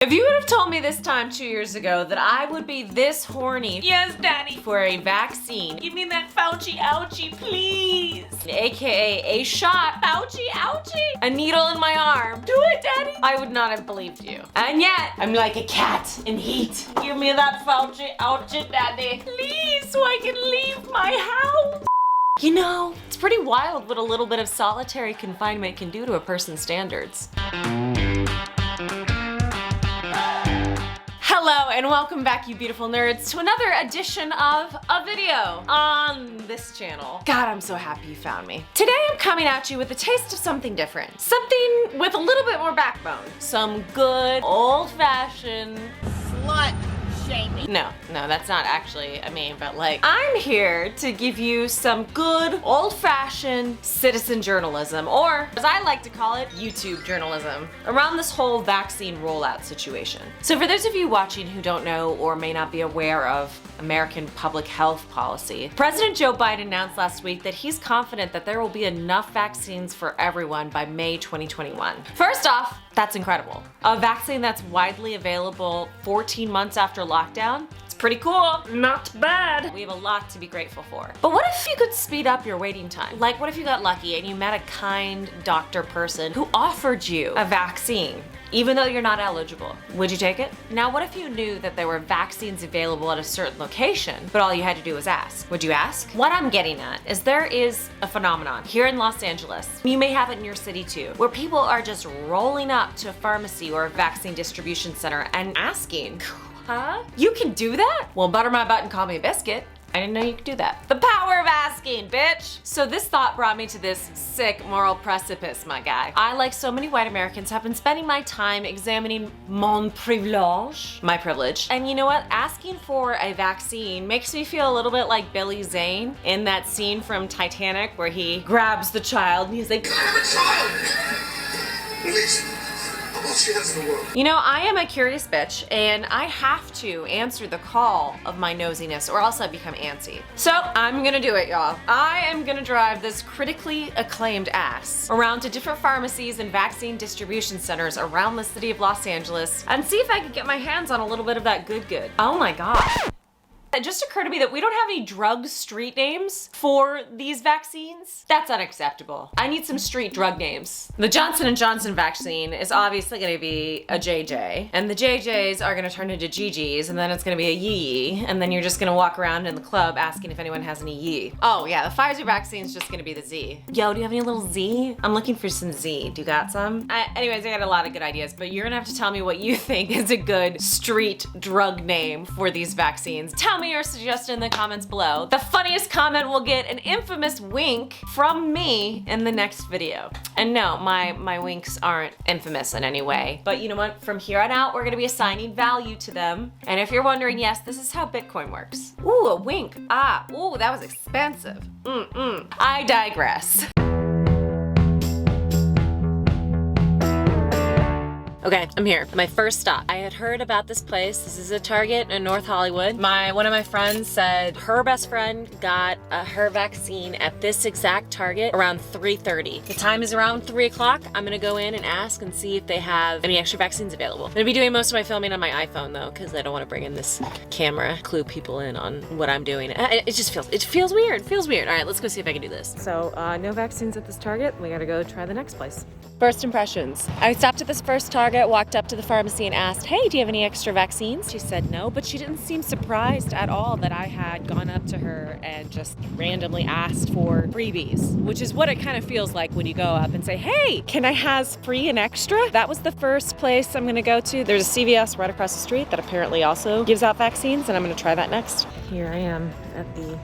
If you would have told me this time 2 years ago that I would be this horny, yes, Daddy, for a vaccine, give me that Fauci ouchie, please, aka a shot, Fauci ouchie, a needle in my arm, do it, Daddy, I would not have believed you. And yet, I'm like a cat in heat. Give me that Fauci ouchie, Daddy, please, so I can leave my house. You know, it's pretty wild what a little bit of solitary confinement can do to a person's standards. Hello and welcome back, you beautiful nerds, to another edition of a video on this channel. God, I'm so happy you found me. Today I'm coming at you with a taste of something different. Something with a little bit more backbone. Some good, old-fashioned slut shaming. No, that's not actually but like, I'm here to give you some good, old-fashioned citizen journalism, or as I like to call it, YouTube journalism, around this whole vaccine rollout situation. So for those of you watching who don't know or may not be aware of American public health policy, President Joe Biden announced last week that he's confident that there will be enough vaccines for everyone by May 2021. First off, that's incredible. A vaccine that's widely available 14 months after lockdown, it's pretty cool. Not bad. We have a lot to be grateful for. But what if you could speed up your waiting time? Like, what if you got lucky and you met a kind doctor person who offered you a vaccine, even though you're not eligible? Would you take it? Now, what if you knew that there were vaccines available at a certain location, but all you had to do was ask? Would you ask? What I'm getting at is there is a phenomenon here in Los Angeles, you may have it in your city too, where people are just rolling up to a pharmacy or a vaccine distribution center and asking, huh? You can do that? Well, butter my butt and call me a biscuit. I didn't know you could do that. The power of asking, bitch! So this thought brought me to this sick moral precipice, my guy. I, like so many white Americans, have been spending my time examining mon privilege, my privilege. And you know what? Asking for a vaccine makes me feel a little bit like Billy Zane in that scene from Titanic where he grabs the child and he's like, I have a child! Release me. All she has in the world. You know, I am a curious bitch, and I have to answer the call of my nosiness, or else I become antsy. So I'm gonna do it, y'all. I am gonna drive this critically acclaimed ass around to different pharmacies and vaccine distribution centers around the city of Los Angeles and see if I can get my hands on a little bit of that good. Oh my God. It just occurred to me that we don't have any drug street names for these vaccines. That's unacceptable. I need some street drug names. The Johnson & Johnson vaccine is obviously gonna be a JJ, and the JJs are gonna turn into GGs, and then it's gonna be a Yee, and then you're just gonna walk around in the club asking if anyone has any Yee. Oh yeah, the Pfizer vaccine is just gonna be the Z. Yo, do you have any little Z? I'm looking for some Z. Do you got some? Anyways, I got a lot of good ideas, but you're gonna have to tell me what you think is a good street drug name for these vaccines. Tell me your suggestion in the comments below. The funniest comment will get an infamous wink from me in the next video. And no, my winks aren't infamous in any way. But you know what? From here on out, we're gonna be assigning value to them. And if you're wondering, yes, this is how Bitcoin works. Ooh, a wink. Ah, ooh, that was expensive. I digress. Okay, I'm here. My first stop. I had heard about this place. This is a Target in North Hollywood. One of my friends said her best friend got her vaccine at this exact Target around 3:30. The time is around 3 o'clock. I'm gonna go in and ask and see if they have any extra vaccines available. I'm gonna be doing most of my filming on my iPhone though, because I don't want to bring in this camera, clue people in on what I'm doing. It feels weird. All right, let's go see if I can do this. So no vaccines at this Target. We gotta go try the next place. First impressions. I stopped at this first Target, walked up to the pharmacy and asked, hey, do you have any extra vaccines? She said no, but she didn't seem surprised at all that I had gone up to her and just randomly asked for freebies, which is what it kind of feels like when you go up and say, hey, can I have free and extra? That was the first place I'm gonna go to. There's a CVS right across the street that apparently also gives out vaccines, and I'm gonna try that next. Here I am at the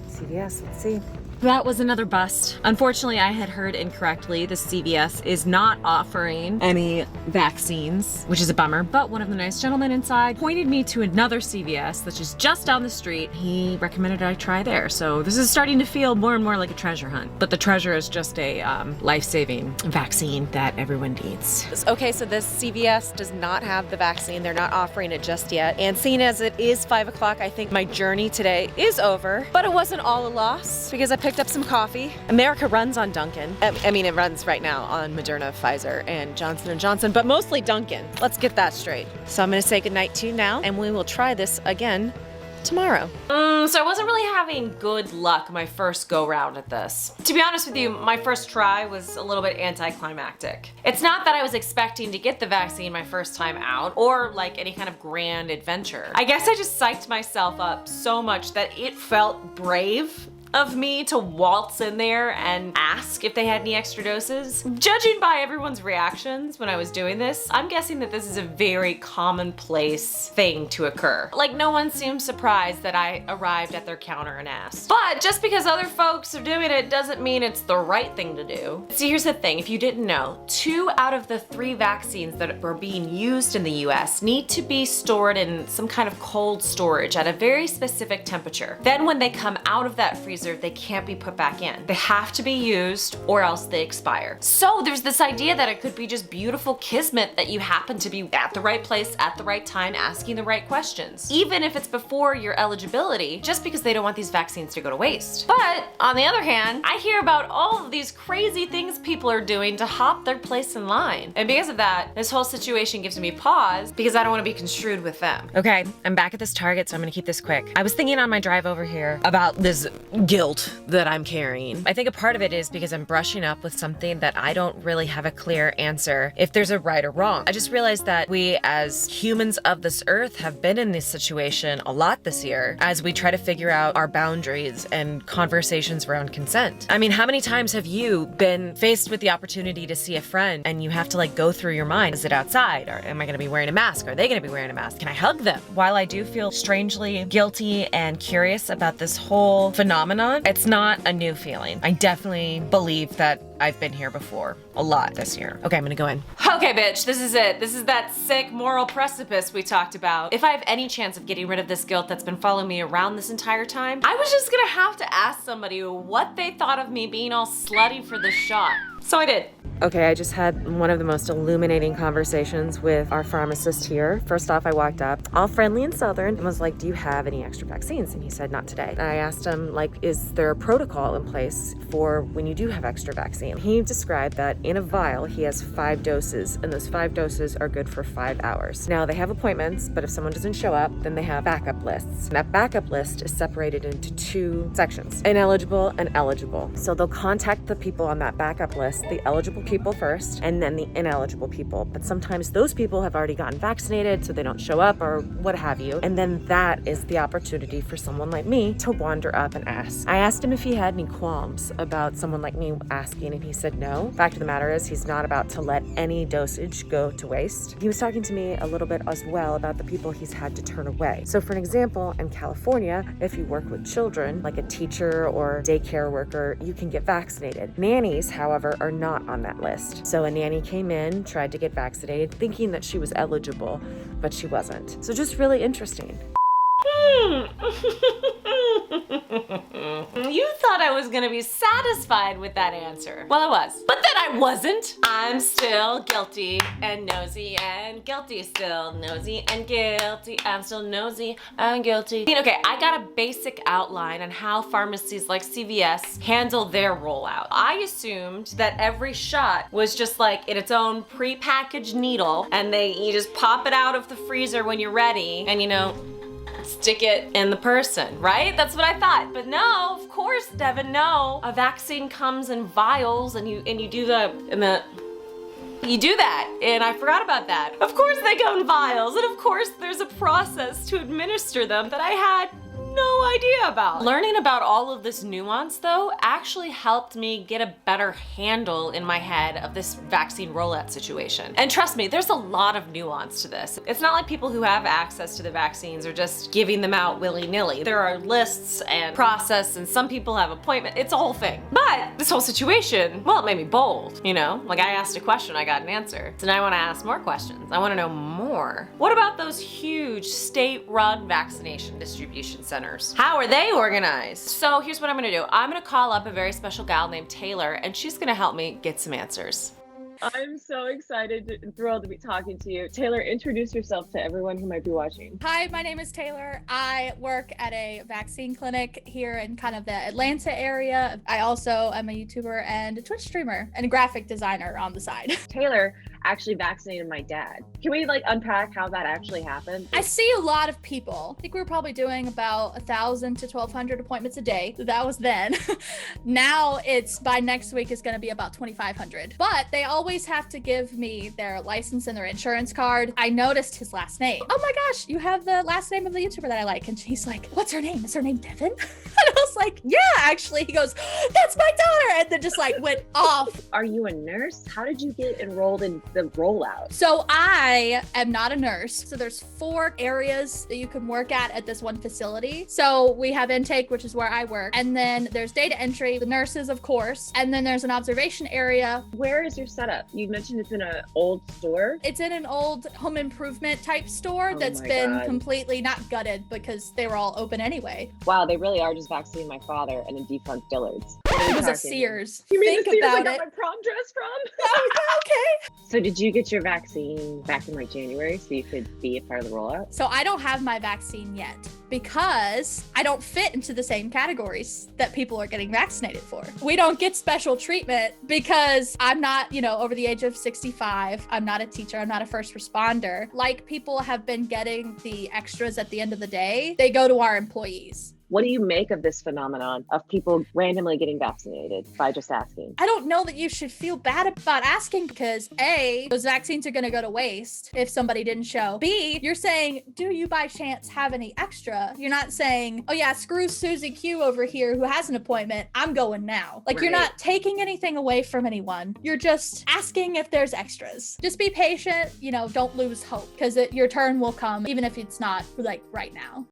CVS, let's see. That was another bust. Unfortunately, I had heard incorrectly. The CVS is not offering any vaccines, which is a bummer, but one of the nice gentlemen inside pointed me to another CVS that's just down the street. He recommended I try there. So this is starting to feel more and more like a treasure hunt, but the treasure is just a life-saving vaccine that everyone needs. Okay, so this CVS does not have the vaccine. They're not offering it just yet. And seeing as it is 5 o'clock, I think my journey today is over, but it wasn't all a loss because I picked up some coffee. America runs on Dunkin'. I mean, it runs right now on Moderna, Pfizer, and Johnson & Johnson, but mostly Dunkin'. Let's get that straight. So I'm gonna say goodnight to you now, and we will try this again tomorrow. So I wasn't really having good luck my first go round at this. To be honest with you, my first try was a little bit anticlimactic. It's not that I was expecting to get the vaccine my first time out or like any kind of grand adventure. I guess I just psyched myself up so much that it felt brave of me to waltz in there and ask if they had any extra doses. Judging by everyone's reactions when I was doing this, I'm guessing that this is a very commonplace thing to occur. Like, no one seemed surprised that I arrived at their counter and asked. But just because other folks are doing it doesn't mean it's the right thing to do. See, here's the thing, if you didn't know, 2 out of the 3 vaccines that are being used in the US need to be stored in some kind of cold storage at a very specific temperature. Then when they come out of that freezer, they can't be put back in. They have to be used or else they expire. So there's this idea that it could be just beautiful kismet that you happen to be at the right place at the right time asking the right questions, even if it's before your eligibility, just because they don't want these vaccines to go to waste. But on the other hand, I hear about all of these crazy things people are doing to hop their place in line. And because of that, this whole situation gives me pause because I don't want to be construed with them. Okay, I'm back at this Target, so I'm gonna keep this quick. I was thinking on my drive over here about this guilt that I'm carrying. I think a part of it is because I'm brushing up with something that I don't really have a clear answer if there's a right or wrong. I just realized that we as humans of this earth have been in this situation a lot this year as we try to figure out our boundaries and conversations around consent. I mean, how many times have you been faced with the opportunity to see a friend and you have to like go through your mind, is it outside? Or am I gonna be wearing a mask? Are they gonna be wearing a mask? Can I hug them? While I do feel strangely guilty and curious about this whole phenomenon, it's not a new feeling. I definitely believe that I've been here before a lot this year. Okay, I'm gonna go in. Okay, bitch, this is it. This is that sick moral precipice we talked about. If I have any chance of getting rid of this guilt that's been following me around this entire time, I was just gonna have to ask somebody what they thought of me being all slutty for the shot. So I did. Okay, I just had one of the most illuminating conversations with our pharmacist here. First off, I walked up, all friendly and southern, and was like, do you have any extra vaccines? And he said, not today. And I asked him, like, is there a protocol in place for when you do have extra vaccine? He described that in a vial, he has 5 doses, and those 5 doses are good for 5 hours. Now, they have appointments, but if someone doesn't show up, then they have backup lists. And that backup list is separated into 2 sections, ineligible and eligible. So they'll contact the people on that backup list, the eligible people first, and then the ineligible people. But sometimes those people have already gotten vaccinated, so they don't show up or what have you. And then that is the opportunity for someone like me to wander up and ask. I asked him if he had any qualms about someone like me asking, and he said no. Fact of the matter is, he's not about to let any dosage go to waste. He was talking to me a little bit as well about the people he's had to turn away. So for an example, in California, if you work with children, like a teacher or daycare worker, you can get vaccinated. Nannies, however, are not on that list. So a nanny came in, tried to get vaccinated, thinking that she was eligible, but she wasn't. So just really interesting. You thought I was gonna be satisfied with that answer. Well, I was. But then I wasn't. I'm still guilty and nosy and guilty. Still nosy and guilty. I'm still nosy and guilty. I mean, okay, I got a basic outline on how pharmacies like CVS handle their rollout. I assumed that every shot was just like in its own pre-packaged needle, and you just pop it out of the freezer when you're ready, and you know, stick it in the person, right? That's what I thought. But no, of course, Devin, no. A vaccine comes in vials, and you do that, and I forgot about that. Of course they go in vials, and of course there's a process to administer them that I had no idea about. Learning about all of this nuance, though, actually helped me get a better handle in my head of this vaccine rollout situation. And trust me, there's a lot of nuance to this. It's not like people who have access to the vaccines are just giving them out willy-nilly. There are lists and process, and some people have appointments. It's a whole thing. But this whole situation, well, it made me bold, you know? Like, I asked a question, I got an answer. So now I want to ask more questions. I want to know more. What about those huge state-run vaccination distribution centers? How are they organized? So here's what I'm gonna do. I'm gonna call up a very special gal named Taylor, and she's gonna help me get some answers. I'm so excited and thrilled to be talking to you. Taylor, introduce yourself to everyone who might be watching. Hi, my name is Taylor. I work at a vaccine clinic here in kind of the Atlanta area. I also am a YouTuber and a Twitch streamer and a graphic designer on the side. Taylor actually vaccinated my dad. Can we unpack how that actually happened? I see a lot of people. I think we were probably doing about 1,000 to 1,200 appointments a day. That was then. Now it's by next week is going to be about 2,500. But they always have to give me their license and their insurance card. I noticed his last name. Oh my gosh, you have the last name of the YouTuber that I like. And she's like, what's her name? Is her name Devin? And I was like, yeah, actually. He goes, that's my daughter. And then just went off. Are you a nurse? How did you get enrolled in the rollout? So I am not a nurse. So there's 4 areas that you can work at this one facility. So we have intake, which is where I work. And then there's data entry, the nurses, of course. And then there's an observation area. Where is your setup? You mentioned it's in an old store. It's in an old home improvement type store that's my been God. completely not gutted because they were all open anyway. Wow, they really are just vaccinating my father and a defunct Dillard's. It was a Sears. You mean Think the Sears I about got it. my prom dress from? Oh, okay. So did you get your vaccine back in January so you could be a part of the rollout? So I don't have my vaccine yet because I don't fit into the same categories that people are getting vaccinated for. We don't get special treatment because I'm not, over the age of 65. I'm not a teacher. I'm not a first responder. Like people have been getting the extras at the end of the day, they go to our employees. What do you make of this phenomenon of people randomly getting vaccinated by just asking? I don't know that you should feel bad about asking because A, those vaccines are going to go to waste if somebody didn't show. B, you're saying, do you by chance have any extra? You're not saying, oh yeah, screw Susie Q over here who has an appointment. I'm going now. You're not taking anything away from anyone. You're just asking if there's extras. Just be patient, don't lose hope because your turn will come even if it's not right now.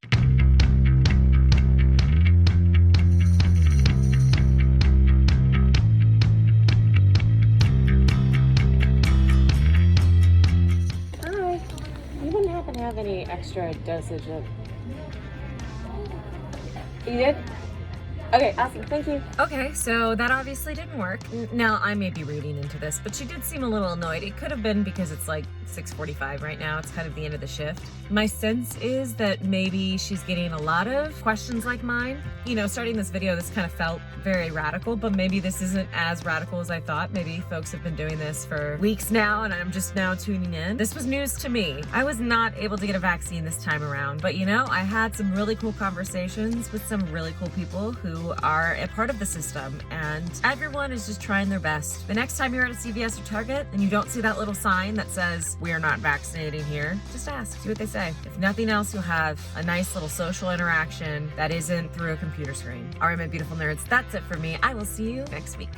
Have any extra dosage of... You did? Okay, awesome. Thank you. Okay, so that obviously didn't work. Now, I may be reading into this, but she did seem a little annoyed. It could have been because it's 6:45 right now. It's kind of the end of the shift. My sense is that maybe she's getting a lot of questions like mine. Starting this video, this kind of felt very radical, but maybe this isn't as radical as I thought. Maybe folks have been doing this for weeks now, and I'm just now tuning in. This was news to me. I was not able to get a vaccine this time around, but I had some really cool conversations with some really cool people who are a part of the system, and everyone is just trying their best. The next time you're at a CVS or Target and you don't see that little sign that says, "We are not vaccinating here," just ask, see what they say. If nothing else, you'll have a nice little social interaction that isn't through a computer screen. All right, my beautiful nerds, that's it for me. I will see you next week.